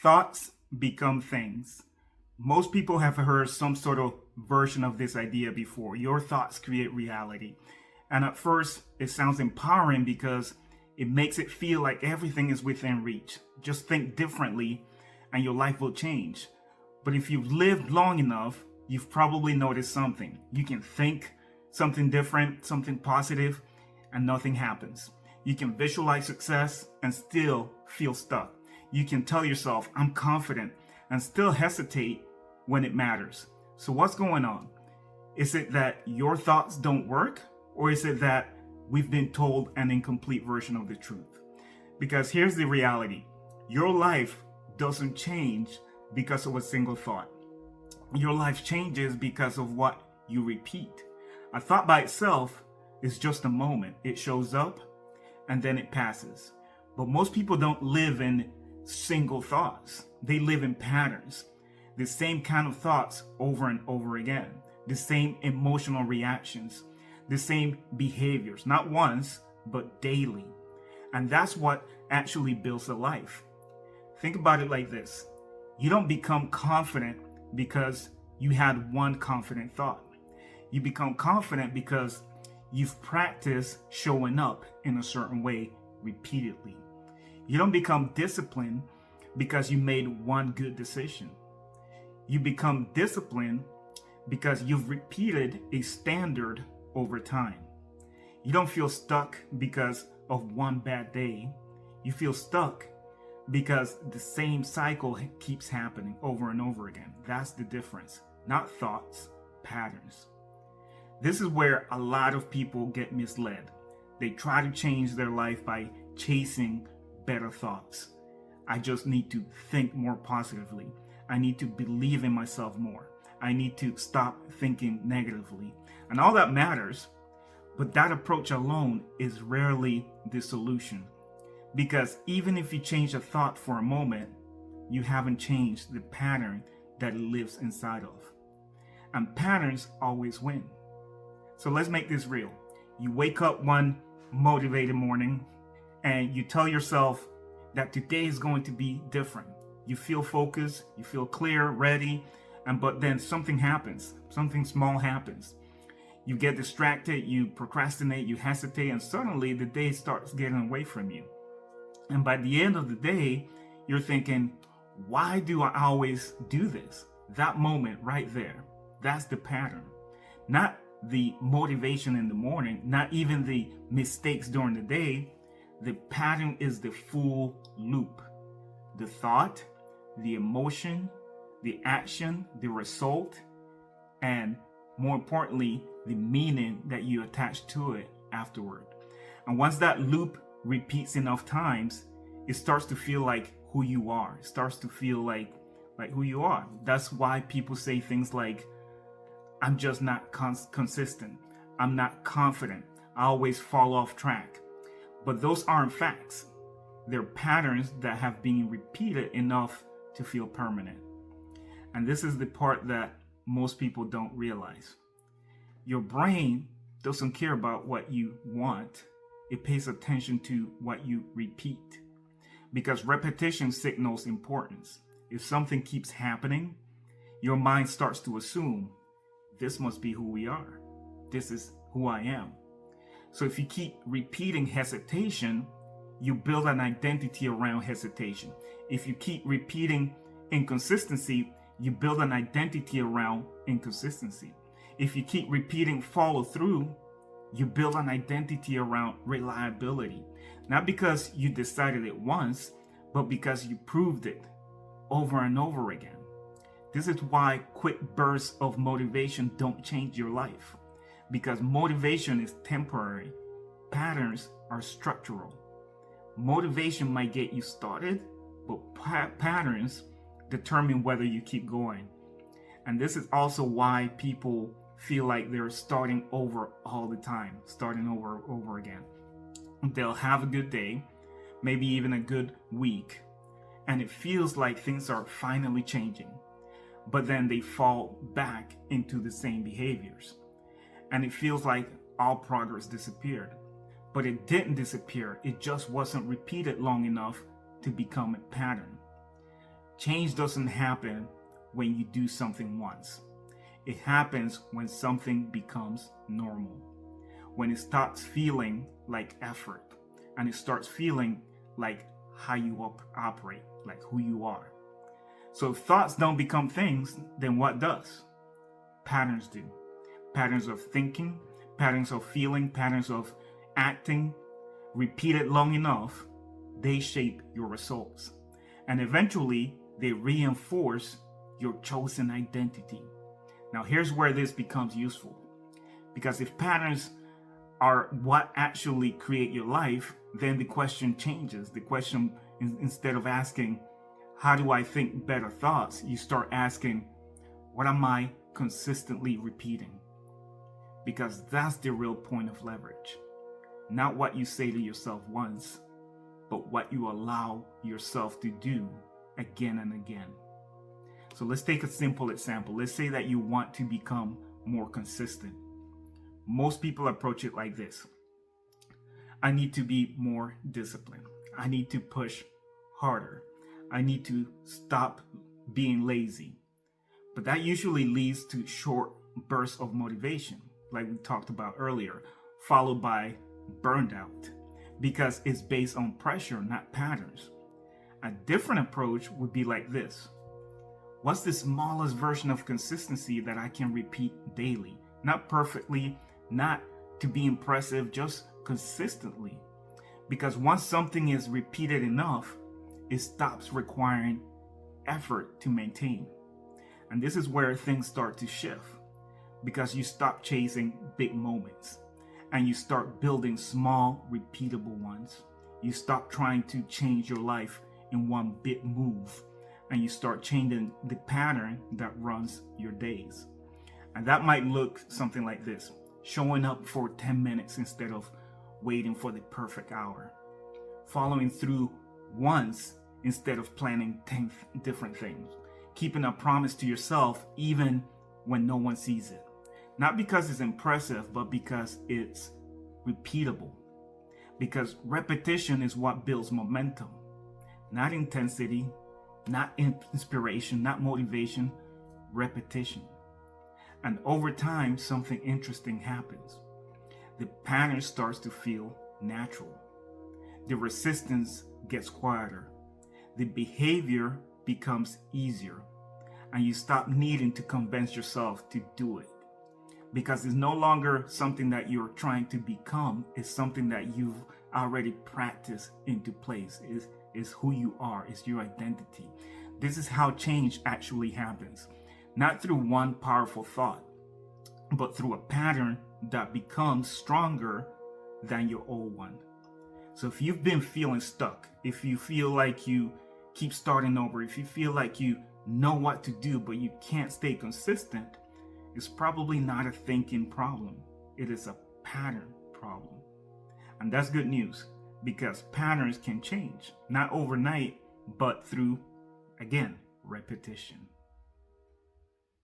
Thoughts become things. Most people have heard some sort of version of this idea before. Your thoughts create reality. And at first, it sounds empowering because it makes it feel like everything is within reach. Just think differently and your life will change. But if you've lived long enough, you've probably noticed something. You can think something different, something positive, and nothing happens. You can visualize success and still feel stuck. You can tell yourself, I'm confident, and still hesitate when it matters. So what's going on? Is it that your thoughts don't work? Or is it that we've been told an incomplete version of the truth? Because here's the reality. Your life doesn't change because of a single thought. Your life changes because of what you repeat. A thought by itself is just a moment. It shows up and then it passes. But most people don't live in single thoughts. They live in patterns. The same kind of thoughts over and over again. The same emotional reactions. The same behaviors. Not once, but daily. And that's what actually builds a life. Think about it like this. You don't become confident because you had one confident thought. You become confident because you've practiced showing up in a certain way repeatedly. You don't become disciplined because you made one good decision. You become disciplined because you've repeated a standard over time. You don't feel stuck because of one bad day. You feel stuck because the same cycle keeps happening over and over again. That's the difference. Not thoughts, patterns. This is where a lot of people get misled. They try to change their life by chasing better thoughts. I just need to think more positively. I need to believe in myself more. I need to stop thinking negatively. And all that matters, but that approach alone is rarely the solution. Because even if you change a thought for a moment, you haven't changed the pattern that it lives inside of. And patterns always win. So let's make this real. You wake up one motivated morning and you tell yourself that today is going to be different. You feel focused, you feel clear, ready, but then something happens. Something small happens. You get distracted, you procrastinate, you hesitate, and suddenly the day starts getting away from you. And by the end of the day, you're thinking, why do I always do this? That moment right there, that's the pattern. Not the motivation in the morning, not even the mistakes during the day. The pattern is the full loop. The thought, the emotion, the action, the result, and more importantly, the meaning that you attach to it afterward. And once that loop repeats enough times, it starts to feel like who you are. It starts to feel like who you are. That's why people say things like, I'm just not consistent. I'm not confident. I always fall off track. But those aren't facts. They're patterns that have been repeated enough to feel permanent. And this is the part that most people don't realize. Your brain doesn't care about what you want. It pays attention to what you repeat. Because repetition signals importance. If something keeps happening, your mind starts to assume, this must be who we are. This is who I am. So if you keep repeating hesitation, you build an identity around hesitation. If you keep repeating inconsistency, you build an identity around inconsistency. If you keep repeating follow through, you build an identity around reliability. Not because you decided it once, but because you proved it over and over again. This is why quick bursts of motivation don't change your life. Because motivation is temporary. Patterns are structural. Motivation might get you started, but patterns determine whether you keep going. And this is also why people feel like they're starting over all the time, starting over again. They'll have a good day, maybe even a good week, and it feels like things are finally changing. But then they fall back into the same behaviors. And it feels like all progress disappeared. But it didn't disappear. It just wasn't repeated long enough to become a pattern. Change doesn't happen when you do something once. It happens when something becomes normal, when it starts feeling like effort, and it starts feeling like how you operate, like who you are. So if thoughts don't become things, then what does? Patterns do. Patterns of thinking, patterns of feeling, patterns of acting, repeated long enough, they shape your results. And eventually, they reinforce your chosen identity. Now, here's where this becomes useful. Because if patterns are what actually create your life, then the question changes. The question, instead of asking, how do I think better thoughts? You start asking, what am I consistently repeating? Because that's the real point of leverage. Not what you say to yourself once, but what you allow yourself to do again and again. So let's take a simple example. Let's say that you want to become more consistent. Most people approach it like this. I need to be more disciplined. I need to push harder. I need to stop being lazy. But that usually leads to short bursts of motivation, like we talked about earlier, followed by burned out, because it's based on pressure, not patterns. A different approach would be like this. What's the smallest version of consistency that I can repeat daily? Not perfectly, not to be impressive, just consistently. Because once something is repeated enough, it stops requiring effort to maintain. And this is where things start to shift, because you stop chasing big moments and you start building small, repeatable ones. You stop trying to change your life in one big move, and you start changing the pattern that runs your days. And that might look something like this: showing up for 10 minutes instead of waiting for the perfect hour, following through once instead of planning 10 different things, keeping a promise to yourself even when no one sees it. Not because it's impressive, but because it's repeatable. Because repetition is what builds momentum. Not intensity, not inspiration, not motivation, repetition. And over time, something interesting happens. The pattern starts to feel natural. The resistance gets quieter. The behavior becomes easier. And you stop needing to convince yourself to do it. Because it's no longer something that you're trying to become. It's something that you've already practiced into place. It's who you are. It's your identity. This is how change actually happens. Not through one powerful thought, but through a pattern that becomes stronger than your old one. So if you've been feeling stuck, if you feel like you keep starting over, if you feel like you know what to do, but you can't stay consistent, it's probably not a thinking problem. It is a pattern problem. And that's good news, because patterns can change, not overnight, but through, again, repetition.